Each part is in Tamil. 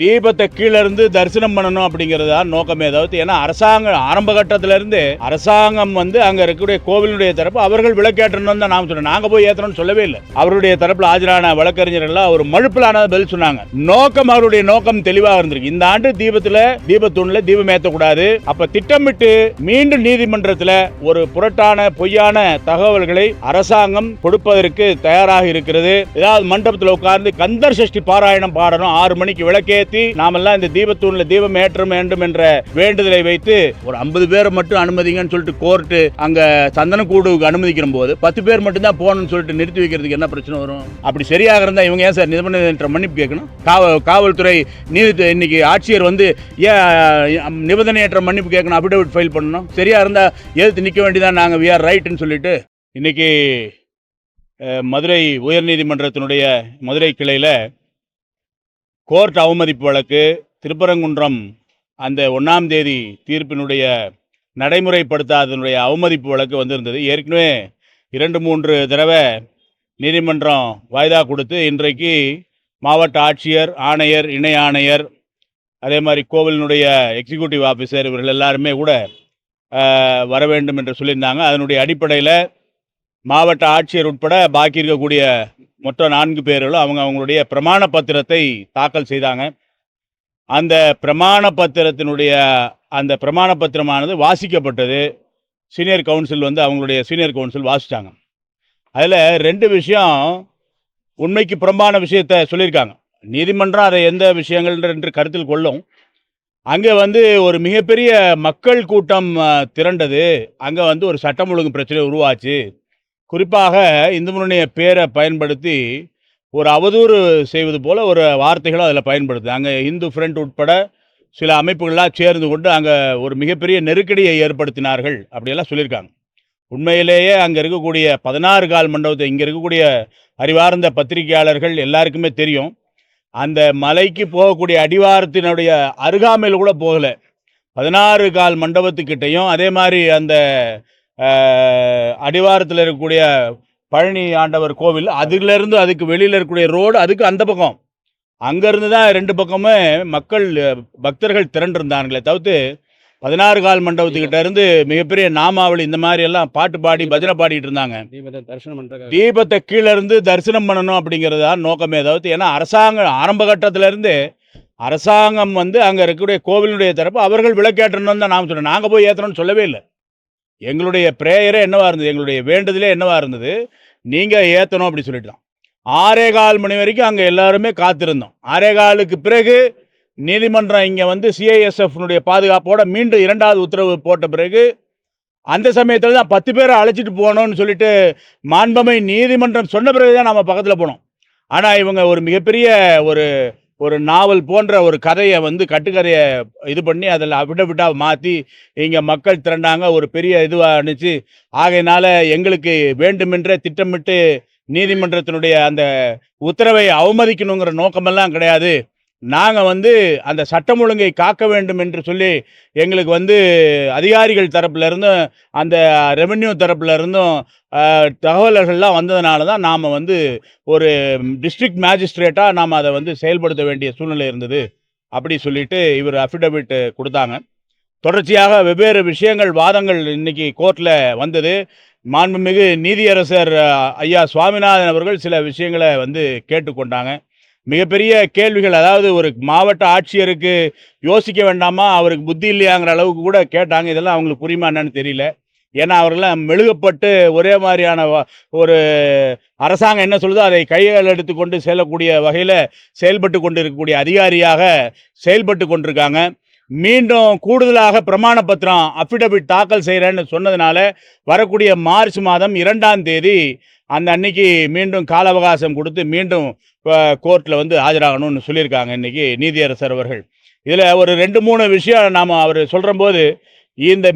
தீபத்தை கீழ இருந்து தரிசனம் பண்ணணும் அப்படிங்கிறதா நோக்கமே தவிர்த்து, ஏன்னா அரசாங்கம் ஆரம்ப கட்டத்தில இருந்து அரசாங்கம் வந்து அங்க இருக்கக்கூடிய கோவிலுடைய தரப்பு அவர்கள் விளக்கேற்றணும் தான் நாம சொன்னோம். நாங்க போய் ஏற்றணும்னு சொல்லவே இல்லை. அவருடைய தரப்புல ஆஜரான வழக்கறிஞர்கள் ஒரு மழுப்பிலான பதில் சொன்னாங்க. நோக்கம், அவருடைய நோக்கம் தெளிவாக இருந்திருக்கு. இந்த ஆண்டு தீபத்தூண்ல தீபம் ஏற்றக்கூடாது. அப்ப திட்டமிட்டு மீண்டும் நீதிமன்றத்தில் ஒரு புரட்டான பொய்யான தகவல்களை அரசாங்கம் கொடுப்பதற்கு தயாராக இருக்கிறது. ஏதாவது மண்டபத்தில் உட்கார்ந்து கந்தர் சஷ்டி பாராயணம் பாடணும், 6 மணிக்கு விளக்கே நாமெல்லாம் இந்த தீபத்தூண்ல தீபம் ஏற்ற வேண்டும் என்ற வேண்டுதலை வைத்து ஒரு 50 பேரை மட்டும் அனுமதிங்கன்னு சொல்லிட்டு கோர்ட்டு அங்க சந்தனக்கூடுக்கு அனுமதிக்கிற போது 10 பேர் மட்டும் தான் போகணும்னு சொல்லிட்டு நிறுத்தி வைக்கிறதுக்கு என்ன பிரச்சனை வரும்? அப்படி சரியாக இருந்தா இவங்க ஏன் சார் நிபந்தனை மன்னிப்பு கேட்கணும்? காவல்துறை இன்னைக்கு ஆட்சியர் வந்து ஏன் நிபந்தனையற்ற மன்னிப்பு கேட்கணும், அபிடவிட் ஃபைல் பண்ணணும்? சரியா இருந்தா எதிர்த்து நிற்க வேண்டியதான், நாங்கள் வி ஆர் ரைட்னு சொல்லிட்டு. இன்னைக்கு மதுரை உயர்நீதிமன்றத்தினுடைய மதுரை கிளையில் கோர்ட் அவமதிப்பு வழக்கு, திருப்பரங்குன்றம் அந்த 1ஆம் தேதி தீர்ப்பினுடைய நடைமுறைப்படுத்தாதனுடைய அவமதிப்பு வழக்கு வந்திருந்தது. ஏற்கனவே 2-3 தடவை நீதிமன்றம் வாய்தா கொடுத்து இன்றைக்கு மாவட்ட ஆட்சியர், ஆணையர், இணை ஆணையர், அதே மாதிரி கோவிலினுடைய எக்ஸிக்யூட்டிவ் ஆஃபீஸர் இவர்கள் எல்லாருமே கூட வர வேண்டும் என்று சொல்லியிருந்தாங்க. அதனுடைய அடிப்படையில் மாவட்ட ஆட்சியர் உட்பட பாக்கி இருக்கக்கூடிய மொத்தம் 4 பேர்களும் அவங்களுடைய பிரமாண பத்திரத்தை தாக்கல் செய்தாங்க. அந்த பிரமாண பத்திரமானது வாசிக்கப்பட்டது. சீனியர் கவுன்சில் வந்து அவங்களுடைய சீனியர் கவுன்சில் வாசித்தாங்க. அதில் 2 விஷயம் உண்மைக்கு புறம்பான விஷயத்தை சொல்லியிருக்காங்க. நீதிமன்றம் அதை எந்த விஷயங்கள் என்று கருத்தில் கொள்ளும். அங்கே வந்து ஒரு மிகப்பெரிய மக்கள் கூட்டம் திரண்டது. அங்கே வந்து ஒரு சட்டம் ஒழுங்கு பிரச்சனை உருவாச்சு. குறிப்பாக இந்து முன்னணிய பேரை பயன்படுத்தி ஒரு அவதூறு செய்வது போல ஒரு வார்த்தைகளும் அதில் பயன்படுது. அங்கே இந்து ஃப்ரண்ட் உட்பட சில அமைப்புகளாக சேர்ந்து கொண்டு அங்கே ஒரு மிகப்பெரிய நெருக்கடியை ஏற்படுத்தினார்கள் அப்படியெல்லாம் சொல்லியிருக்காங்க. உண்மையிலேயே அங்கே இருக்கக்கூடிய 16 கால் மண்டபத்தை இங்கே இருக்கக்கூடிய அறிவார்ந்த பத்திரிகையாளர்கள் எல்லாருக்குமே தெரியும். அந்த மலைக்கு போகக்கூடிய அடிவாரத்தினுடைய அருகாமையில் கூட போகலை. 16 கால் மண்டபத்துக்கிட்டையும், அதே மாதிரி அந்த அடிவாரத்தில் இருக்கக்கூடிய பழனி ஆண்டவர் கோவில், அதிலிருந்து அதுக்கு வெளியில் இருக்கக்கூடிய ரோடு, அதுக்கு அந்த பக்கம் அங்கேருந்து தான் 2 பக்கமே பக்தர்கள் திரண்டிருந்தாங்களே தவிர்த்து 16 கால் மண்டபத்துக்கிட்ட இருந்து மிகப்பெரிய நாமாவளி இந்த மாதிரி எல்லாம் பாட்டு பாடி பஜனை பாடிட்டு இருந்தாங்க. தீபத்தை கீழ இருந்து தரிசனம் பண்ணணும் அப்படிங்கிறதா நோக்கமே தவிர்த்து, ஏன்னா அரசாங்கம் ஆரம்ப கட்டத்தில இருந்து அரசாங்கம் வந்து அங்கே இருக்கக்கூடிய கோவிலுடைய தரப்பு அவர்கள் விளக்கேற்றணும் தான் நாம சொன்னோம். நாங்கள் போய் ஏற்றணும்னு சொல்லவே இல்லை. எங்களுடைய பிரேயரே என்னவா இருந்தது, எங்களுடைய வேண்டுதலே என்னவா இருந்தது, நீங்கள் ஏற்றணும் அப்படி சொல்லிட்டு தான் 6:15 மணி வரைக்கும் அங்கே எல்லாருமே காத்திருந்தோம். 6:15க்கு பிறகு நீதிமன்றம் இங்கே வந்து சிஐஎஸ்எஃப்னுடைய பாதுகாப்போட மீண்டும் 2வது உத்தரவு போட்ட பிறகு அந்த சமயத்தில் தான் 10 பேரை அழைச்சிட்டு போகணும்னு சொல்லிட்டு மாண்பமை நீதிமன்றம் சொன்ன பிறகு தான் நம்ம பக்கத்தில் போனோம். ஆனால் இவங்க ஒரு மிகப்பெரிய ஒரு நாவல் போன்ற ஒரு கதையை வந்து கட்டுக்கதையை இது பண்ணி அதில் அபிடவிட்டாக மாற்றி இங்கே மக்கள் திரண்டாங்க. ஒரு பெரிய இதுவாக இருந்துச்சு. ஆகையினால எங்களுக்கு வேண்டுமென்றே திட்டமிட்டு நீதிமன்றத்தினுடைய அந்த உத்தரவை அவமதிக்கணுங்கிற நோக்கமெல்லாம் கிடையாது. நாங்கள் வந்து அந்த சட்டம் ஒழுங்கை காக்க வேண்டும் என்று சொல்லி எங்களுக்கு வந்து அதிகாரிகள் தரப்புலேருந்தும் அந்த ரெவென்யூ தரப்புலேருந்தும் தகவல்கள்லாம் வந்ததுனால தான் நாம் வந்து ஒரு டிஸ்ட்ரிக்ட் மேஜிஸ்ட்ரேட்டாக நாம் அதை வந்து செயல்படுத்த வேண்டிய சூழ்நிலை இருந்தது அப்படி சொல்லிட்டு இவர் அஃபிடவிட் கொடுத்தாங்க. தொடர்ச்சியாக வெவ்வேறு விஷயங்கள், வாதங்கள் இன்னைக்கு கோர்ட்டில் வந்தது. மாண்புமிகு நீதியரசர் ஐயா சுவாமிநாதன் அவர்கள் சில விஷயங்களை வந்து கேட்டுக்கொண்டாங்க. மிகப்பெரிய கேள்விகள், அதாவது ஒரு மாவட்ட ஆட்சியருக்கு யோசிக்க வேண்டாமா, அவருக்கு புத்தி இல்லையாங்கிற அளவுக்கு கூட கேட்டாங்க. இதெல்லாம் அவங்களுக்கு புரியுமா என்னன்னு தெரியல. ஏன்னா அவர்களெலாம் மெழுகப்பட்டு ஒரே மாதிரியான ஒரு அரசாங்கம் என்ன சொல்லுதோ அதை கைகள் எடுத்துக்கொண்டு செல்லக்கூடிய வகையில் செயல்பட்டு கொண்டு இருக்கக்கூடிய அதிகாரியாக செயல்பட்டு கொண்டிருக்காங்க. மீண்டும் கூடுதலாக பிரமாண பத்திரம் அஃபிடவிட் தாக்கல் செய்கிறேன்னு சொன்னதுனால வரக்கூடிய மார்ச் மாதம் 2ஆம் தேதி அந்த அன்னைக்கு மீண்டும் கால அவகாசம் கொடுத்து மீண்டும் கோர்ட்டில் வந்து ஆஜராகணும்னு சொல்லியிருக்காங்க இன்றைக்கி நீதியரசர் அவர்கள். இதில் ஒரு 2-3 விஷயம் நாம் அவர் சொல்கிற போது, இந்த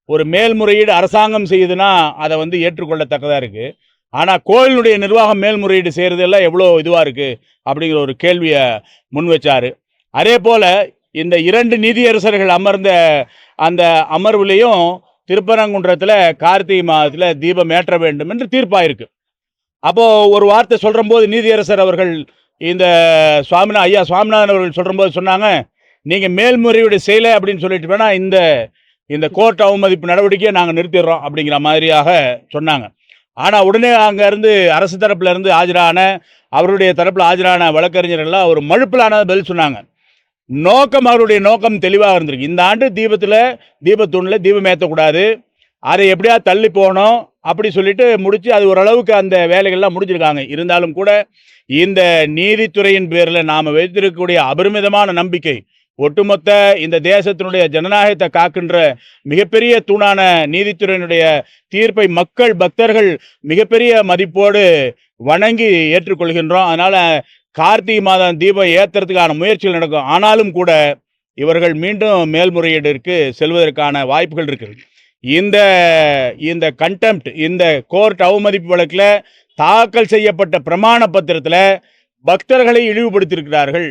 ஒரு மேல்முறையீடு அரசாங்கம் செய்யுதுன்னா அதை வந்து ஏற்றுக்கொள்ளத்தக்கதாக இருக்குது. ஆனால் கோயிலுடைய நிர்வாகம் மேல்முறையீடு செய்கிறதெல்லாம் எவ்வளோ இதுவாக இருக்குது அப்படிங்கிற ஒரு கேள்வியை முன் வச்சார். அதே போல் இந்த 2 நீதியரசர்கள் அமர்ந்த அந்த அமர்வுலேயும் திருப்பரங்குன்றத்தில் கார்த்திகை மாதத்தில் தீபம் ஏற்ற வேண்டும் என்று தீர்ப்பாயிருக்கு. அப்போது ஒரு வார்த்தை சொல்கிற போது நீதியரசர் அவர்கள் இந்த ஐயா சுவாமிநாதன் அவர்கள் சொல்லும்போது சொன்னாங்க, நீங்கள் மேல்முறையீடு செய்யலை அப்படின்னு சொல்லிட்டு வேணால் இந்த கோர்ட் அவமதிப்பு நடவடிக்கையை நாங்கள் நிறுத்திடுறோம் அப்படிங்கிற மாதிரியாக சொன்னாங்க. ஆனால் உடனே அங்கேருந்து அரசு தரப்புலேருந்து ஆஜரான அவருடைய தரப்பில் ஆஜரான வழக்கறிஞர்கள்லாம் ஒரு மழுப்பலான பதில் சொன்னாங்க. அவருடைய நோக்கம் தெளிவாக இருந்திருக்கு. இந்த ஆண்டு தீபத்தூணில் தீபம் ஏற்றக்கூடாது, அதை எப்படியா தள்ளி போகணும் அப்படி சொல்லிட்டு முடிச்சு அது ஓரளவுக்கு அந்த வேலைகள்லாம் முடிஞ்சிருக்காங்க. இருந்தாலும் கூட இந்த நீதித்துறையின் பேரில் நாம் வைத்திருக்கக்கூடிய அபரிமிதமான நம்பிக்கை, ஒட்டுமொத்த இந்த தேசத்தினுடைய ஜனநாயகத்தை காக்கின்ற மிகப்பெரிய தூணான நீதித்துறையினுடைய தீர்ப்பை மக்கள் பக்தர்கள் மிகப்பெரிய மதிப்போடு வணங்கி ஏற்றுக்கொள்கின்றோம். அதனால் கார்த்திகை மாதம் தீபம் ஏற்றுறதுக்கான முயற்சிகள் நடக்கும். ஆனாலும் கூட இவர்கள் மீண்டும் மேல்முறையீடிற்கு செல்வதற்கான வாய்ப்புகள் இருக்குது. இந்த கண்டெம்ட், இந்த கோர்ட் அவமதிப்பு வழக்கில் தாக்கல் செய்யப்பட்ட பிரமாண பத்திரத்தில் பக்தர்களை இழிவுபடுத்தியிருக்கிறார்கள்.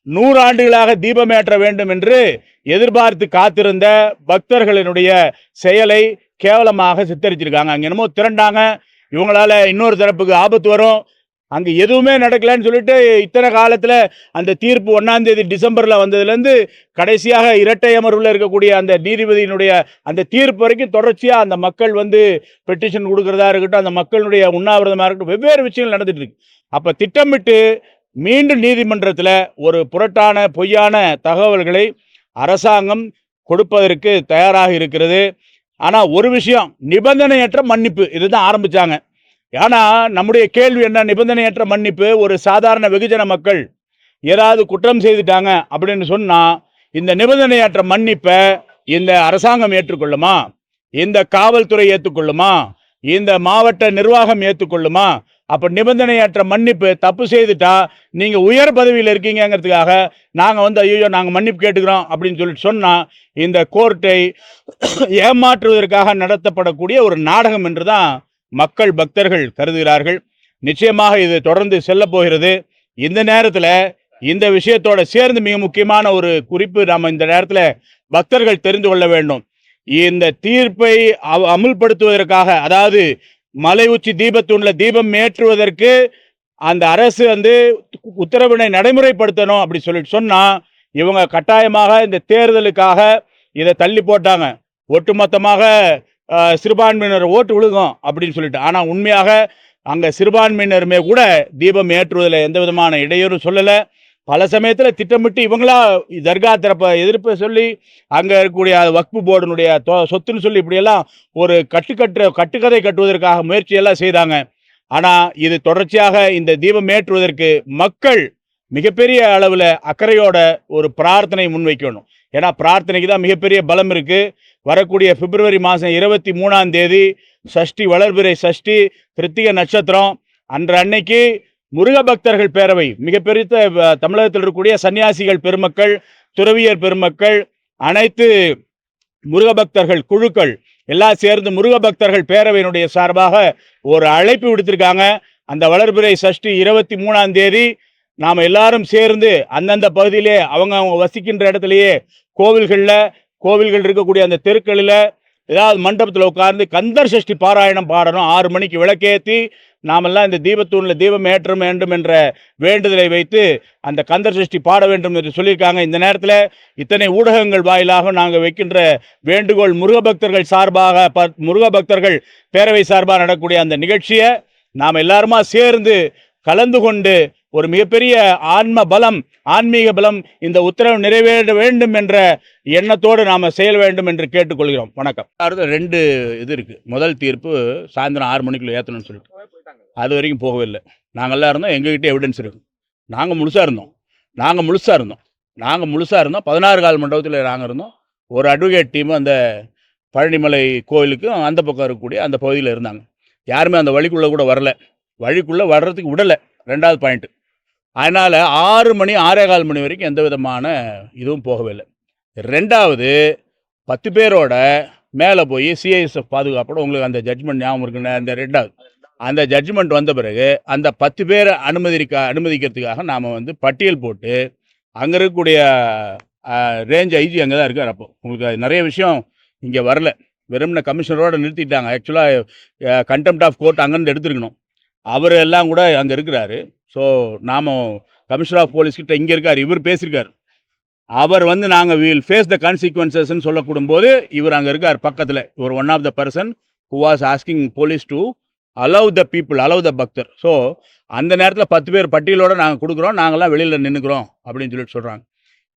100 ஆண்டுகளாக தீபமேற்ற வேண்டும் என்று எதிர்பார்த்து காத்திருந்த பக்தர்களினுடைய செயலை கேவலமாக சித்தரிச்சிருக்காங்க. அங்கே என்னமோ திரண்டாங்க, இவங்களால இன்னொரு தரப்புக்கு ஆபத்து வரும், அங்கே எதுவுமே நடக்கலைன்னு சொல்லிட்டு இத்தனை காலத்தில் அந்த தீர்ப்பு 1ஆம் தேதி டிசம்பரில் வந்ததுலேருந்து கடைசியாக இரட்டை அமர்வில் இருக்கக்கூடிய அந்த நீதிபதியினுடைய அந்த தீர்ப்பு வரைக்கும் தொடர்ச்சியாக அந்த மக்கள் பெட்டிஷன் கொடுக்குறதா இருக்கட்டும், அந்த மக்களுடைய உண்ணாவிரதமாக இருக்கட்டும், வெவ்வேறு விஷயங்கள் நடந்துட்டு இருக்கு. அப்போ திட்டமிட்டு மீண்டும் நீதிமன்றத்தில் ஒரு புரட்டான பொய்யான தகவல்களை அரசாங்கம் கொடுப்பதற்கு தயாராக இருக்கிறது. ஆனால் ஒரு விஷயம், நிபந்தனையற்ற மன்னிப்பு இதுதான் ஆரம்பித்தாங்க. ஆனால் நம்முடைய கேள்வி என்ன, நிபந்தனையற்ற மன்னிப்பு ஒரு சாதாரண வெகுஜன மக்கள் ஏதாவது குற்றம் செய்துட்டாங்க அப்படின்னு சொன்னால் இந்த நிபந்தனையற்ற மன்னிப்பை இந்த அரசாங்கம் ஏற்றுக்கொள்ளுமா, இந்த காவல்துறை ஏற்றுக்கொள்ளுமா, இந்த மாவட்ட நிர்வாகம் ஏற்றுக்கொள்ளுமா? அப்போ நிபந்தனையற்ற மன்னிப்பு, தப்பு செய்துட்டா நீங்கள் உயர் பதவியில் இருக்கீங்கிறதுக்காக நாங்கள் ஐயோ நாங்கள் மன்னிப்பு கேட்டுக்கிறோம் அப்படின்னு சொல்லிட்டு சொன்னால் இந்த கோர்ட்டை ஏமாற்றுவதற்காக நடத்தப்படக்கூடிய ஒரு நாடகம் என்று தான் மக்கள் பக்தர்கள் கருதுகிறார்கள். நிச்சயமாக இது தொடர்ந்து செல்ல போகிறது. இந்த நேரத்தில் இந்த விஷயத்தோட சேர்ந்து மிக முக்கியமான ஒரு குறிப்பு நாம் இந்த நேரத்தில் பக்தர்கள் தெரிந்து கொள்ள வேண்டும். இந்த தீர்ப்பை அமுல்படுத்துவதற்காக, அதாவது மலை உச்சி தீபத்தூணில் தீபம் ஏற்றுவதற்கு அந்த அரசு உத்தரவினை நடைமுறைப்படுத்தணும் அப்படி சொல்லிட்டு சொன்னால் இவங்க கட்டாயமாக இந்த தேர்தலுக்காக இதை தள்ளி போட்டாங்க. ஒட்டுமொத்தமாக சிறுபான்மையினர் ஓட்டு விழுகும் அப்படின்னு சொல்லிட்டு. ஆனால் உண்மையாக அங்கே சிறுபான்மையினருமே கூட தீபம் ஏற்றுவதில் எந்த விதமான இடையூறும் சொல்லலை. பல சமயத்தில் திட்டமிட்டு இவங்களா தர்கா தரப்பை எதிர்ப்பு சொல்லி அங்கே இருக்கக்கூடிய வக்ஃபு போர்டினுடைய சொத்துன்னு சொல்லி இப்படியெல்லாம் ஒரு கட்டுக்கதை கட்டுவதற்காக முயற்சியெல்லாம் செய்தாங்க. ஆனால் இது தொடர்ச்சியாக இந்த தீபம் ஏற்றுவதற்கு மக்கள் மிகப்பெரிய அளவில் அக்கறையோட ஒரு பிரார்த்தனை முன்வைக்கணும். ஏன்னா பிரார்த்தனைக்கு தான் மிகப்பெரிய பலம் இருக்குது. வரக்கூடிய பிப்ரவரி மாதம் 23ஆம் தேதி சஷ்டி, வளர்பிறை சஷ்டி, கிருத்திகை நட்சத்திரம் அன்னைக்கு முருக பக்தர்கள் பேரவை, மிகப்பெரிய தமிழகத்தில் இருக்கக்கூடிய சன்னியாசிகள் பெருமக்கள், துறவியர் பெருமக்கள், அனைத்து முருக பக்தர்கள் குழுக்கள் எல்லாம் சேர்ந்து முருக பக்தர்கள் பேரவையினுடைய சார்பாக ஒரு அழைப்பு விடுத்திருக்காங்க. அந்த வளர்பிறை சஷ்டி 23ஆம் தேதி நாம் எல்லாரும் சேர்ந்து அந்தந்த பகுதியிலே அவங்க வசிக்கின்ற இடத்துலையே கோவில்கள் இருக்கக்கூடிய அந்த தெருக்களில் ஏதாவது மண்டபத்தில் உட்கார்ந்து கந்தர் சஷ்டி பாராயணம் பாடணும். 6 மணிக்கு விளக்கேற்றி நாமெல்லாம் இந்த தீபத்தூணில் தீபம் ஏற்ற வேண்டும் என்ற வேண்டுதலை வைத்து அந்த கந்தர் சஷ்டி பாட வேண்டும் என்று சொல்லியிருக்காங்க. இந்த நேரத்தில் இத்தனை ஊடகங்கள் வாயிலாக நாங்கள் வைக்கின்ற வேண்டுகோள், முருகபக்தர்கள் சார்பாக, முருகபக்தர்கள் பேரவை சார்பாக நடக்கக்கூடிய அந்த நிகழ்ச்சியை நாம் எல்லாருமா சேர்ந்து கலந்து கொண்டு ஒரு மிகப்பெரிய ஆன்மீக பலம் இந்த உத்தரவு நிறைவேற வேண்டும் என்ற எண்ணத்தோடு நாம் செய்ய வேண்டும் என்று கேட்டுக்கொள்கிறோம். வணக்கம். 2 இது இருக்குது. முதல் தீர்ப்பு சாயந்தரம் 6 மணிக்குள்ள ஏற்றணும்னு சொல்லிட்டு அது வரைக்கும் போகவே இல்லை. நாங்கள்லாம் இருந்தோம், எங்ககிட்ட எவிடன்ஸ் இருக்குது. நாங்கள் முழுசாக இருந்தோம் 16 கால் மண்டபத்தில் நாங்கள் இருந்தோம். ஒரு அட்வொகேட் டீம் அந்த பழனிமலை கோயிலுக்கும் அந்த பக்கம் இருக்கக்கூடிய அந்த பகுதியில் இருந்தாங்க. யாருமே அந்த வழிக்குள்ளே கூட வரல, வழிக்குள்ளே வர்றதுக்கு விடலை. 2வது பாயிண்ட்டு. அதனால் 6 மணி 6:15 மணி வரைக்கும் எந்த விதமான இதுவும் போகவே இல்லை. 2வது 10 பேரோட மேலே போய் சிஐஎஸ்எஃப் பாதுகாப்போட, உங்களுக்கு அந்த ஜட்ஜ்மெண்ட் ஞாபகம் இருக்குன்னு, அந்த 2வது அந்த ஜட்ஜ்மெண்ட் வந்த பிறகு அந்த 10 பேரை அனுமதிக்கிறதுக்காக நாம் பட்டியல் போட்டு அங்கே இருக்கக்கூடிய ரேஞ்ச் ஐஜி அங்கே தான் இருக்கார். அப்போ உங்களுக்கு நிறைய விஷயம் இங்கே வரல, வெறும்ன கமிஷனரோடு நிறுத்திட்டாங்க. ஆக்சுவலாக கண்டெம்ட் ஆஃப் கோர்ட் அங்கேருந்து எடுத்துருக்கணும். அவர் எல்லாம் கூட அங்கே இருக்கிறாரு. ஸோ நாம கமிஷனர் ஆஃப் போலீஸ் கிட்ட இங்கே இருக்கார், இவர் பேசியிருக்காரு. அவர் வந்து நாங்கள் வில் ஃபேஸ் த கான்சிக்வன்சஸ்ன்னு சொல்லக்கூடும்போது இவர் அங்கே இருக்கார் பக்கத்தில். இவர் one of the person who was asking police to allow the people, allow the பக்தர். ஸோ அந்த நேரத்தில் 10 பேர் பட்டியலோடு நாங்கள் கொடுக்குறோம், நாங்கள்லாம் வெளியில் நின்றுக்கிறோம் அப்படின்னு சொல்லிட்டு சொல்கிறாங்க.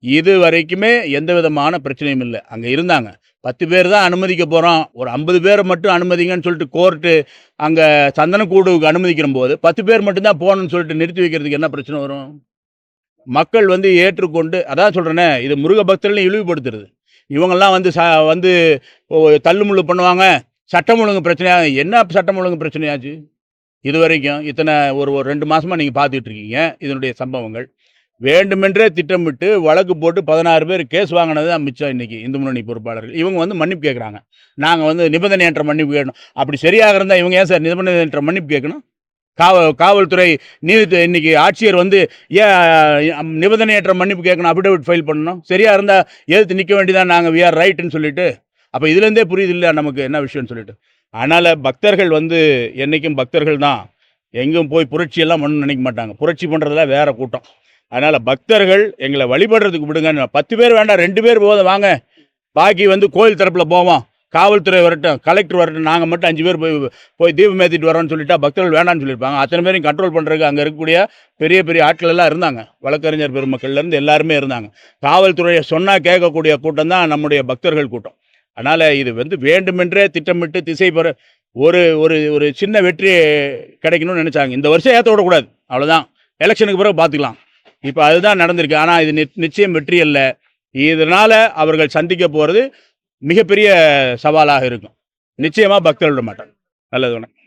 இது வரைக்குமே எந்த விதமான பிரச்சனையும் இல்லை. அங்கே இருந்தாங்க 10 பேர் தான் அனுமதிக்க போகிறோம், ஒரு 50 பேரை மட்டும் அனுமதிங்கன்னு சொல்லிட்டு கோர்ட்டு அங்கே சந்தனக்கூடுக்கு அனுமதிக்கிற போது 10 பேர் மட்டும்தான் போகணும்னு சொல்லிட்டு நிறுத்தி வைக்கிறதுக்கு என்ன பிரச்சனை வரும்? மக்கள் வந்து ஏற்றுக்கொண்டு, அதான் சொல்கிறேனே, இது முருக பக்தர்களையும் இழிவுபடுத்துறது. இவங்கெல்லாம் வந்து தள்ளுமுள்ளு பண்ணுவாங்க, சட்டம் ஒழுங்கு பிரச்சனையாக. என்ன சட்டம் ஒழுங்கு பிரச்சனையாச்சு இது வரைக்கும்? இத்தனை ஒரு 2 மாதமாக நீங்கள் பார்த்துட்டு இருக்கீங்க இதனுடைய சம்பவங்கள். வேண்டுமென்றே திட்டமிட்டு வழக்கு போட்டு 16 பேர் கேஸ் வாங்கினது தான் மிச்சம். இன்றைக்கி இந்து முன்னணி பொறுப்பாளர்கள் இவங்க வந்து மன்னிப்பு கேட்குறாங்க. நாங்கள் வந்து நிபந்தனையற்ற மன்னிப்பு கேட்கணும். அப்படி சரியாக இருந்தால் இவங்க ஏன் சார் நிபந்தனையற்ற மன்னிப்பு கேட்கணும்? காவல்துறை இன்னைக்கு ஆட்சியர் வந்து ஏன் நிபந்தனையற்ற மன்னிப்பு கேட்கணும், அஃபிடவிட் ஃபைல் பண்ணணும்? சரியாக இருந்தால் எதிர்த்து நிற்க வேண்டியதான், நாங்கள் வி ஆர் ரைட்டுன்னு சொல்லிட்டு. அப்போ இதுலேருந்தே புரியுது இல்லையா நமக்கு என்ன விஷயம்னு சொல்லிட்டு. அதனால் பக்தர்கள் வந்து என்றைக்கும் பக்தர்கள் தான், எங்கேயும் போய் புரட்சியெல்லாம் பண்ணணும்னு நினைக்க மாட்டாங்க. புரட்சி பண்ணுறதுலாம் வேறு கூட்டம். அதனால் பக்தர்கள் எங்களை வழிபடுறதுக்கு விடுங்க. 10 பேர் வேண்டாம், 2 பேர் போதும், வாங்க. பாக்கி வந்து கோயில் தரப்பில் போவோம், காவல்துறை வரட்டும், கலெக்டர் வரட்டும், நாங்கள் மட்டும் 5 பேர் போய் தீபம் ஏற்றிட்டு வரோன்னு சொல்லிட்டா பக்தர்கள் வேண்டாம்னு சொல்லியிருப்பாங்க. அத்தனை பேரையும் கண்ட்ரோல் பண்ணுறதுக்கு அங்கே இருக்கக்கூடிய பெரிய பெரிய ஆட்கள் எல்லாம் இருந்தாங்க. வழக்கறிஞர் பெருமக்கள்லேருந்து எல்லாருமே இருந்தாங்க. காவல்துறையை சொன்னால் கேட்கக்கூடிய கூட்டம் தான் நம்முடைய பக்தர்கள் கூட்டம். அதனால் இது வந்து வேண்டுமென்றே திட்டமிட்டு திசை பெற ஒரு ஒரு ஒரு சின்ன வெற்றி கிடைக்கணும்னு நினச்சாங்க. இந்த வருஷம் ஏற்ற விடக்கூடாது, அவ்வளோதான். எலெக்ஷனுக்கு பிறகு பார்த்துக்கலாம். இப்போ அதுதான் நடந்திருக்கு. ஆனால் இது நிச்சயம் வெற்றி அல்ல. இதனால் அவர்கள் சந்திக்க போகிறது மிகப்பெரிய சவாலாக இருக்கும். நிச்சயமாக பக்தர்கள் விட மாட்டாங்க. நல்லது. வணக்கம்.